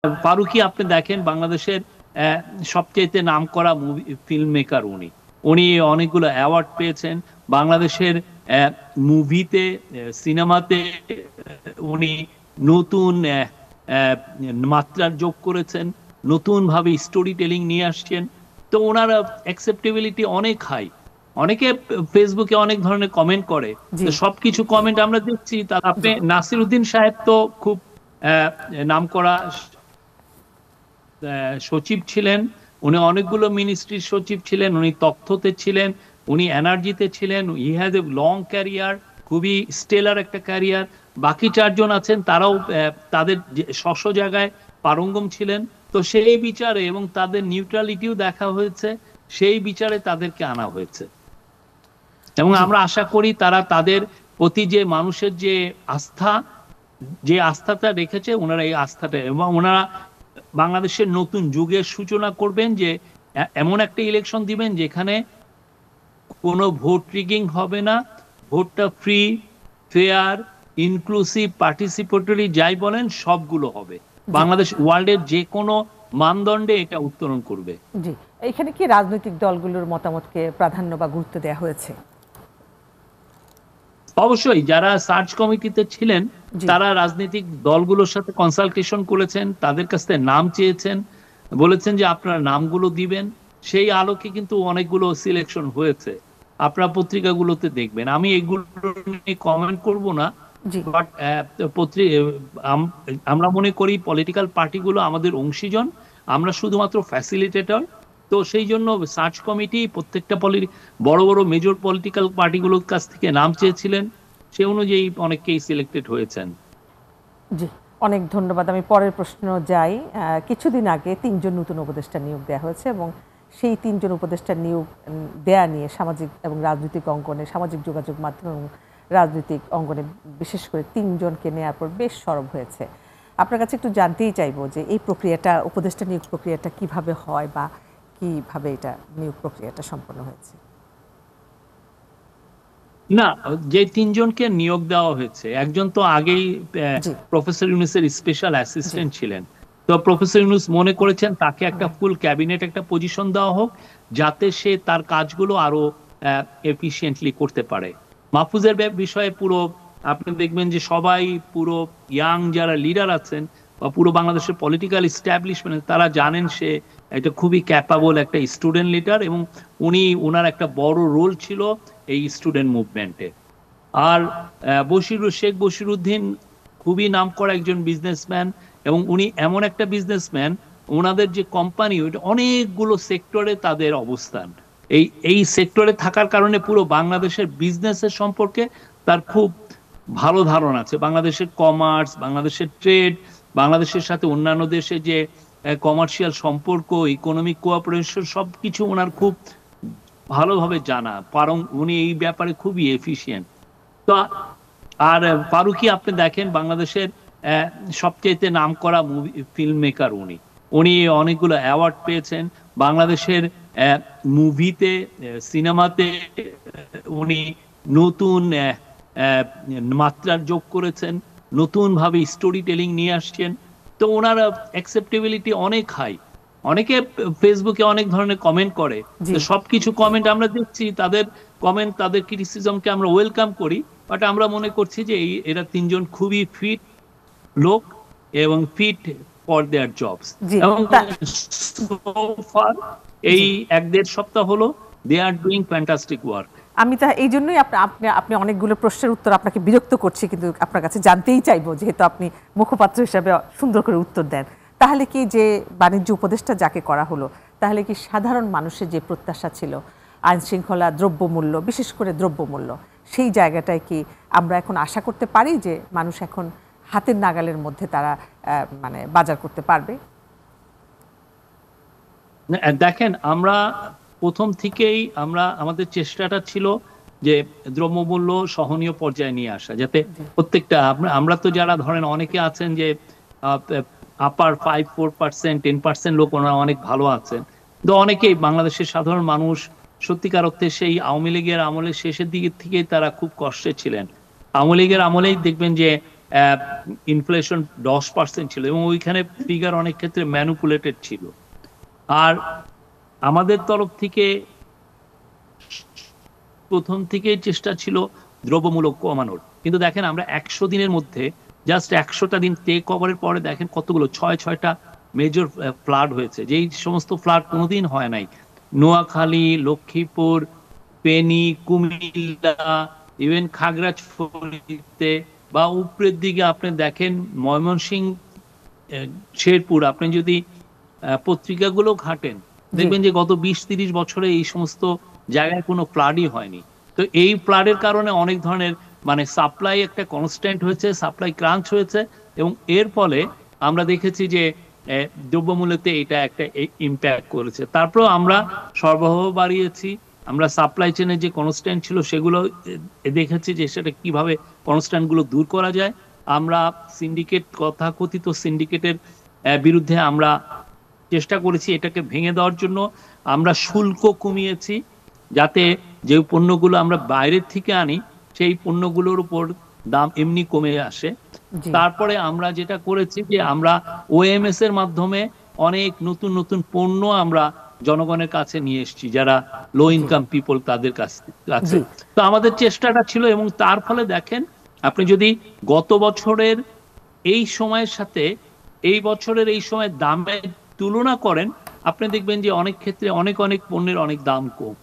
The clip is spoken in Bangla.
ফারুকী আপনি দেখেন বাংলাদেশের সবচেয়ে নামকরা মুভি ফিল্ম মেকার উনি উনি অনেকগুলো অ্যাওয়ার্ড পেয়েছেন বাংলাদেশের মুভিতে সিনেমাতে উনি নতুন মাত্রার যোগ করেছেন নতুন ভাবে স্টোরি টেলিং নিয়ে আসছেন তো ওনার অ্যাকসেপ্টেবিলিটি অনেক হাই অনেকে ফেসবুকে অনেক ধরনের কমেন্ট করে জি তো সবকিছু কমেন্ট আমরা দেখছি তার আপনি নাসির উদ্দিন সাহেব তো খুব নামকরা সচিব ছিলেন উনি অনেকগুলো মিনিস্ট্রির সচিব ছিলেন উনি তথ্যতে ছিলেন উনি এনার্জিতে ছিলেন he has a long career খুবই স্টেলার একটা ক্যারিয়ার বাকি চারজন আছেন তারাও তাদের স্ব জায়গায় পারঙ্গম ছিলেন তো সেই বিচারে এবং তাদের নিউট্রালিটিও দেখা হয়েছে সেই বিচারে তাদেরকে আনা হয়েছে এবং আমরা আশা করি তারা তাদের প্রতি যে মানুষের যে আস্থাটা রেখেছে ওনারা এই আস্থাটা এবং ওনারা বাংলাদেশের নতুন যুগের সূচনা করবেন যে এমন একটা ইলেকশন দিবেন যেখানে কোনো ভোট রিগিং হবে না ভোটটা ফ্রি ফেয়ার ইনক্লুসিভ পার্টিসিপেটরি যাই বলেন সবগুলো হবে বাংলাদেশ ওয়ার্ল্ডের যে কোনো মানদণ্ডে এটা উত্তরণ করবে জি এখানে কি রাজনৈতিক দলগুলোর মতামতকে প্রাধান্য বা গুরুত্ব দেওয়া হয়েছে অবশ্যই যারা সার্চ কমিটিতে ছিলেন তারা রাজনৈতিক দলগুলোর সাথে কনসালটেশন করেছেন তাদের কাছ থেকে নাম চেয়েছেন বলেছেন যে আপনারা নামগুলো দিবেন সেই আলোকে কিন্তু অনেকগুলো সিলেকশন হয়েছে আপনারা পত্রিকাগুলোতে দেখবেন আমি এগুলো নিয়ে কমেন্ট করব না বাট আমরা মনে করি পলিটিক্যাল পার্টিগুলো আমাদের অংশীজন আমরা শুধুমাত্র ফ্যাসিলিটেটর তো সেই জন্য সার্চ কমিটি প্রত্যেকটা বড় বড় মেজর পলিটিক্যাল পার্টিগুলোর কাছ থেকে নাম চেয়েছিলেন সে অনুযায়ী অনেকেই সিলেক্টেড হয়েছেন জি অনেক ধন্যবাদ আমি পরের প্রশ্ন যাই কিছুদিন আগে 3 জন নতুন উপদেষ্টা নিয়োগ দেওয়া হয়েছে এবং সেই 3 জন উপদেষ্টা নিয়োগ দেয়া নিয়ে সামাজিক এবং রাজনৈতিক অঙ্গনে সামাজিক যোগাযোগ মাধ্যম এবং রাজনৈতিক অঙ্গনে বিশেষ করে 3 জনকে নেওয়ার পর বেশ সরব হয়েছে আপনার কাছে একটু জানতেই চাইবো যে এই প্রক্রিয়াটা উপদেষ্টা নিয়োগ প্রক্রিয়াটা কিভাবে হয় বা কিভাবে এটা নিয়োগ প্রক্রিয়াটা সম্পন্ন হয়েছে না যে 3 জনকে নিয়োগ দেওয়া হয়েছে একজন তো আগেই প্রফেসর ইউনূসের স্পেশাল অ্যাসিস্ট্যান্ট ছিলেন তো প্রফেসর ইউনূস মনে করেছেন তাকে একটা ফুল ক্যাবিনেট একটা পজিশন দেওয়া হোক যাতে সে তার কাজগুলো আরো এফিশিয়েন্টলি করতে পারে মাহফুজের বিষয়ে পুরো আপনি দেখবেন যে সবাই পুরো ইয়াং যারা লিডার আছেন বা পুরো বাংলাদেশের পলিটিক্যাল এস্টাবলিশমেন্ট তারা জানেন সে একটা খুবই ক্যাপাবল একটা স্টুডেন্ট লিডার এবং ওনার একটা বড় রোল ছিল এই স্টুডেন্ট মুভমেন্টে আর শেখ বশিরউদ্দিন খুবই নামকরা একজন বিজনেসম্যান এবং উনি এমন একটা বিজনেসম্যান ওনাদের যে কোম্পানি ওইটা অনেকগুলো সেক্টরে তাদের অবস্থান এই সেক্টরে থাকার কারণে পুরো বাংলাদেশের বিজনেসের সম্পর্কে তার খুব ভালো ধারণা আছে বাংলাদেশের কমার্স বাংলাদেশের ট্রেড বাংলাদেশের সাথে অন্যান্য দেশে যে কমার্শিয়াল সম্পর্ক ইকোনমিক কোঅপারেশন সবকিছু ওনার খুব ভালোভাবে জানা পারং উনি এই ব্যাপারে খুবই এফিশিয়েন্ট তো আর ফারুকী আপনি দেখেন বাংলাদেশের সবচেয়ে নামকরা ফিল্ম মেকার উনি অনেকগুলো অ্যাওয়ার্ড পেয়েছেন বাংলাদেশের মুভিতে সিনেমাতে উনি নতুন মাত্রার যোগ করেছেন নতুন ভাবে স্টোরি টেলিং নিয়ে আসছেন তো ওনার অ্যাকসেপ্টেবিলিটি অনেক হাই অনেকে ফেসবুকে অনেক ধরনের কমেন্ট করে সবকিছু কমেন্ট আমরা দেখছি তাদের কমেন্ট তাদের ক্রিটিসিজমকে আমরা ওয়েলকাম করি বাট আমরা মনে করছি যে এরা 3 জন খুবই ফিট লোক এবং ফিট ফর দেয়ার জবস এবং এই 1-1.5 সপ্তাহ হলো দে আর ডুইং ফ্যান্টাস্টিক ওয়ার্ক আমি তা এই জন্যই আপনি অনেকগুলো প্রশ্নের উত্তর আপনাকে বিরক্ত করছি কিন্তু আপনার কাছে জানতেই চাইবো যেহেতু আপনি মুখপাত্র হিসেবে সুন্দর করে উত্তর দেন তাহলে কি যে বাণিজ্য উপদেষ্টা যাকে করা হলো তাহলে কি সাধারণ মানুষের যে প্রত্যাশা ছিল আইন শৃঙ্খলা দ্রব্যমূল্য বিশেষ করে দ্রব্যমূল্য সেই জায়গাটায় কি আমরা এখন আশা করতে পারি যে মানুষ এখন হাতের নাগালের মধ্যে তারা মানে বাজার করতে পারবে দেখেন আমরা প্রথম থেকেই আমাদের চেষ্টাটা ছিল যে দ্রব্যমূল্য সহনীয় পর্যায়ে নিয়ে আসা যাতে প্রত্যেকটা আমরা তো যারা ধরেন অনেকে আছেন যে আপার 5-4% 10% লোক ওনারা অনেক ভালো আছেন তো অনেকেই বাংলাদেশের সাধারণ মানুষ সত্যিকার অর্থে সেই আওয়ামী লীগের আমলের শেষের দিকে থেকেই তারা খুব কষ্টে ছিলেন আওয়ামী লীগের আমলেই দেখবেন যে ইনফ্লেশন 10% ছিল এবং ওইখানে ফিগার অনেক ক্ষেত্রে ম্যানুপুলেটেড ছিল। আর আমাদের তরফ থেকে প্রথম থেকে চেষ্টা ছিল দ্রব্যমূল্য কমানোর, কিন্তু দেখেন আমরা 100 দিনের মধ্যে জাস্ট 100টা দিন টেক ওভারের পরে দেখেন কতগুলো 6টা মেজর ফ্লাড হয়েছে, যেই সমস্ত ফ্লাড কোনোদিন হয় নাই। নোয়াখালী, লক্ষ্মীপুর, ফেনী, কুমিল্লা, ইভেন খাগড়াছড়িতে বা উপরের দিকে আপনি দেখেন ময়মনসিংহ, শেরপুর, আপনি যদি পত্রিকাগুলো ঘাটেন দেখবেন যে গত 20-30 বছরে এই সমস্ত জায়গায় কোনো ফ্লাডই হয়নি। তো এই ফ্লাডের কারণে অনেক ধরনের মানে সাপ্লাই একটা কনস্ট্যান্ট হয়েছে, সাপ্লাই ক্রাঞ্চ হয়েছে এবং এর ফলে আমরা দেখেছি যে দ্রব্যমূল্যতে এটা একটা ইম্প্যাক্ট করেছে। তারপর আমরা সরবরাহ বাড়িয়েছি, আমরা সাপ্লাই চেনে যে কনস্ট্যান্ট ছিল সেগুলো দেখেছি যে সেটা কিভাবে কনস্ট্যান্ট গুলো দূর করা যায়। আমরা সিন্ডিকেট, তথাকথিত সিন্ডিকেটের বিরুদ্ধে আমরা চেষ্টা করেছি এটাকে ভেঙে দেওয়ার জন্য। আমরা শুল্ক কমিয়েছি যাতে যে পণ্যগুলো আমরা বাইরের থেকে আনি সেই পণ্যগুলোর উপর দাম এমনি কমে আসে। তারপরে আমরা যেটা করেছি যে আমরা ওএমএস এর মাধ্যমে অনেক নতুন নতুন পণ্য আমরা জনগণের কাছে নিয়ে এসেছি, যারা লো ইনকাম পিপল তাদের কাছে। তো আমাদের চেষ্টাটা ছিল এবং তার ফলে দেখেন আপনি যদি গত বছরের এই সময়ের সাথে এই বছরের এই সময় দামের তুলনা করেন, আপনি দেখবেন যে অনেক ক্ষেত্রে অনেক পণ্যের অনেক দাম কম।